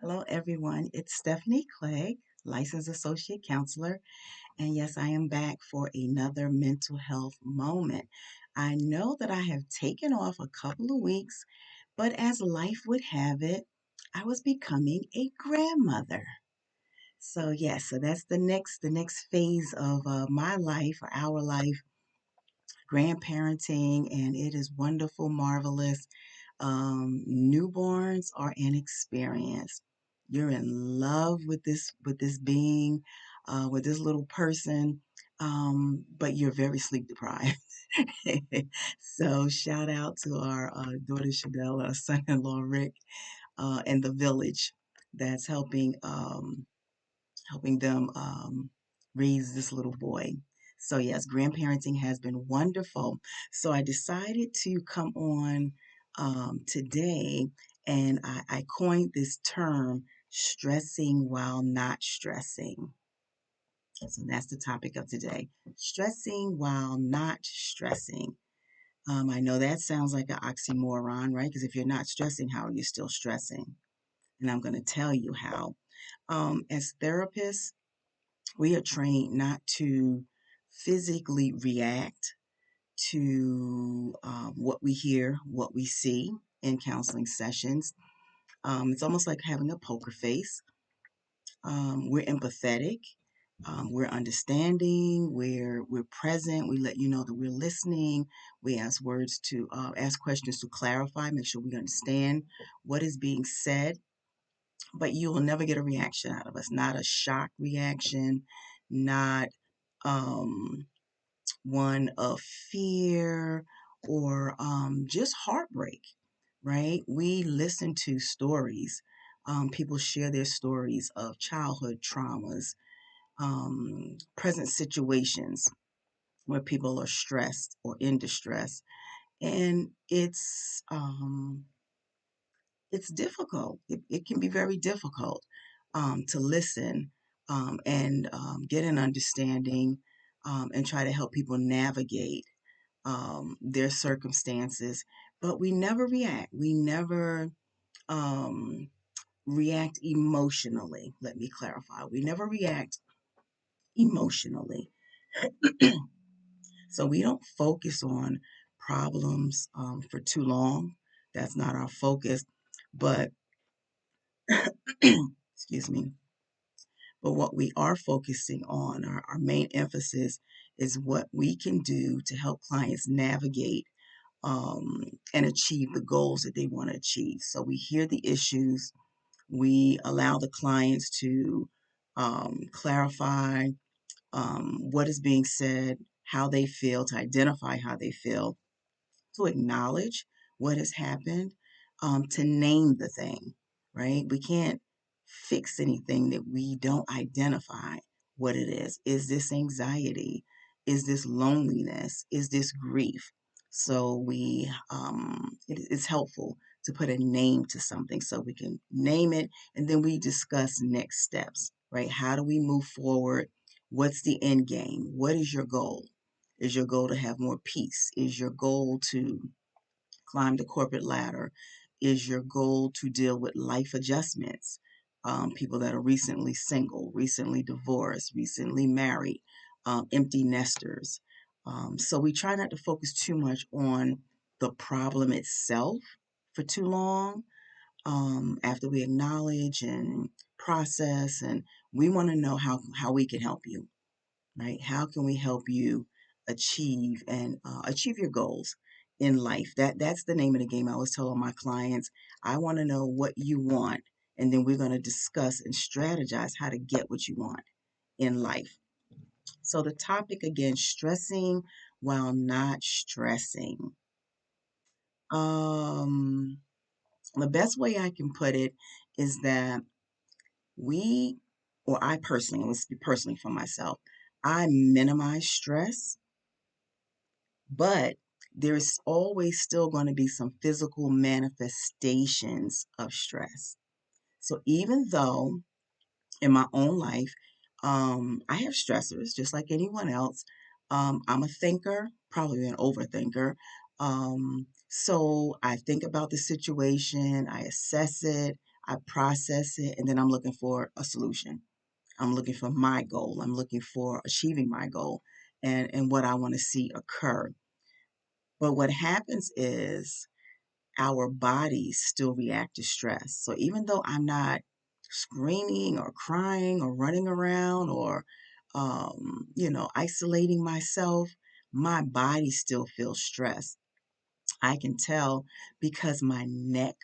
Hello, everyone. It's Stephanie Clegg, licensed associate counselor. And yes, I am back for another mental health moment. I know that I have taken off a couple of weeks, but as life would have it, I was becoming a grandmother. So that's the next phase of my life or our life, grandparenting, and it is wonderful, marvelous. Newborns are an experience. You're in love with this being, with this little person, but you're very sleep deprived. So shout out to our daughter Chanel, our son-in-law Rick, and the village that's helping them raise this little boy. So, yes, grandparenting has been wonderful. So, I decided to come on today and I coined this term stressing while not stressing. So, that's the topic of today stressing while not stressing. I know that sounds like an oxymoron, right? Because if you're not stressing, how are you still stressing? And I'm going to tell you how. As therapists, we are trained not to physically react to what we hear, what we see in counseling sessions. It's almost like having a poker face. We're empathetic. We're understanding. We're present. We let you know that we're listening. We ask questions to clarify, make sure we understand what is being said. But you will never get a reaction out of us. Not a shock reaction. Not um, one of fear or just heartbreak, right? We listen to stories. People share their stories of childhood traumas, present situations where people are stressed or in distress, and it's difficult. It can be very difficult to listen and get an understanding and try to help people navigate their circumstances. But we never react. We never um, react emotionally. Let me clarify. We never react emotionally. So we don't focus on problems for too long. That's not our focus. But, excuse me, but what we are focusing on, our main emphasis is what we can do to help clients navigate and achieve the goals that they want to achieve. So we hear the issues, we allow the clients to clarify what is being said, how they feel, to identify how they feel, to acknowledge what has happened, to name the thing, right? We can't fix anything that we don't identify what it is. Is this anxiety? Is this loneliness? Is this grief? So it's helpful to put a name to something so we can name it and then we discuss next steps, right? How do we move forward? What's the end game? What is your goal? Is your goal to have more peace? Is your goal to climb the corporate ladder? Is your goal to deal with life adjustments? People that are recently single, recently divorced, recently married, empty nesters. So we try not to focus too much on the problem itself for too long. After we acknowledge and process, and we want to know how we can help you, right? How can we help you achieve your goals in life? That's the name of the game. I always tell all my clients, I want to know what you want, and then we're going to discuss and strategize how to get what you want in life. So the topic again, stressing while not stressing. Um, the best way I can put it is that we, or I personally, let's speak personally for myself, I minimize stress, but there's always still going to be some physical manifestations of stress. So even though in my own life, I have stressors just like anyone else, I'm a thinker, probably an overthinker. So I think about the situation, I assess it, I process it, and then I'm looking for a solution. I'm looking for my goal. I'm looking for achieving my goal and what I want to see occur. But what happens is our bodies still react to stress. So even though I'm not screaming or crying or running around or, isolating myself, my body still feels stress. I can tell because my neck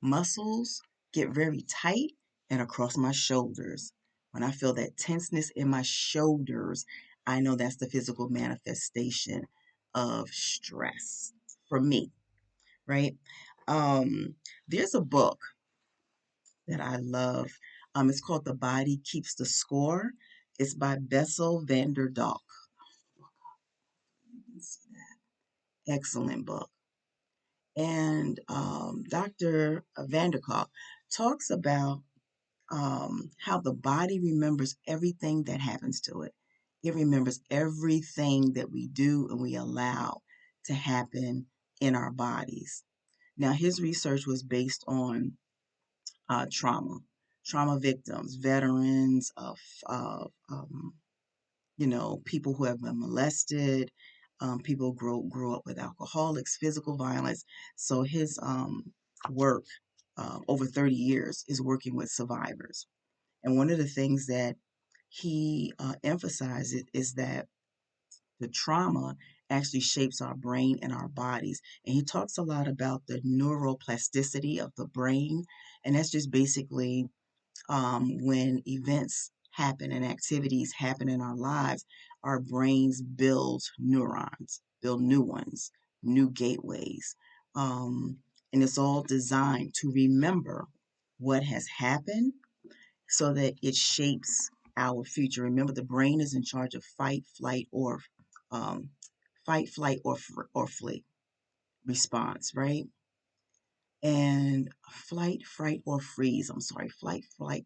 muscles get very tight and across my shoulders. When I feel that tenseness in my shoulders, I know that's the physical manifestation of stress for me, right? Um, there's a book that I love. It's called The Body Keeps the Score. It's by Bessel van der Kolk. Excellent book. And Dr. van der Kolk talks about how the body remembers everything that happens to it. It remembers everything that we do and we allow to happen in our bodies. Now, his research was based on trauma victims, veterans of people who have been molested, people grew up with alcoholics, physical violence. So his work over 30 years is working with survivors. And one of the things that he emphasizes is that the trauma actually shapes our brain and our bodies. And he talks a lot about the neuroplasticity of the brain. And that's just basically when events happen and activities happen in our lives, our brains build neurons, build new ones, new gateways. And it's all designed to remember what has happened so that it shapes our future. Remember, the brain is in charge of um, fight, flight, or flee response, right? And flight, fright, or freeze. I'm sorry, flight, flight,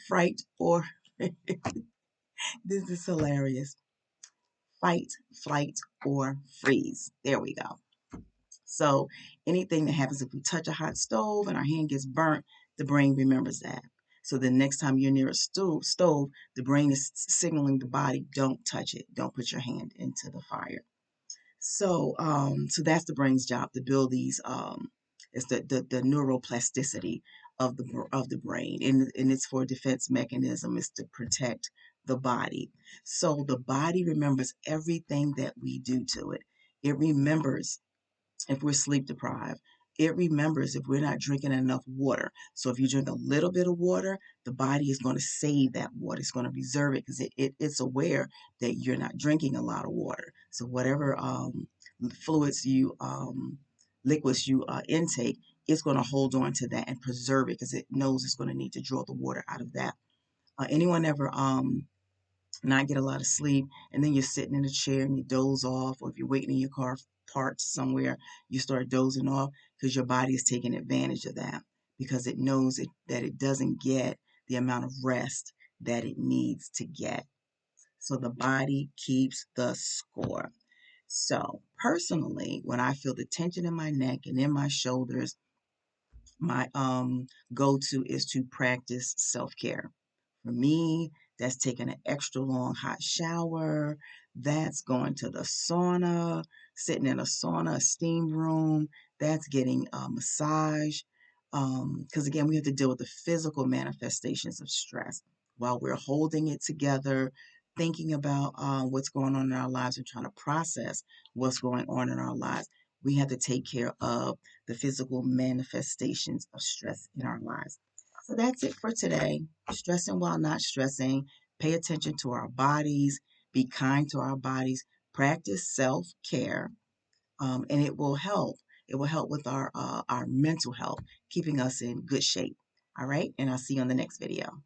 fright, or this is hilarious. Fight, flight, or freeze. There we go. So anything that happens if we touch a hot stove and our hand gets burnt, the brain remembers that. So the next time you're near a stove, the brain is signaling the body, don't touch it. Don't put your hand into the fire. So that's the brain's job to build these. It's the neuroplasticity of the brain, and it's for a defense mechanism. It's to protect the body. So the body remembers everything that we do to it. It remembers if we're sleep deprived. It remembers if we're not drinking enough water. So if you drink a little bit of water, the body is going to save that water. It's going to reserve it because it's aware that you're not drinking a lot of water. So whatever fluids liquids you intake, it's going to hold on to that and preserve it because it knows it's going to need to draw the water out of that. Anyone ever not get a lot of sleep, and then you're sitting in a chair and you doze off, or if you're waiting in your car parked somewhere, you start dozing off because your body is taking advantage of that because it knows that it doesn't get the amount of rest that it needs to get. So the body keeps the score. So personally, when I feel the tension in my neck and in my shoulders, my go-to is to practice self-care. For me, that's taking an extra long hot shower. That's going to the sauna, sitting in a sauna, a steam room. That's getting a massage. Because again, we have to deal with the physical manifestations of stress while we're holding it together, thinking about what's going on in our lives and trying to process what's going on in our lives. We have to take care of the physical manifestations of stress in our lives. So that's it for today. Stressing while not stressing. Pay attention to our bodies. Be kind to our bodies. Practice self-care, and it will help. It will help with our mental health, keeping us in good shape. All right, and I'll see you on the next video.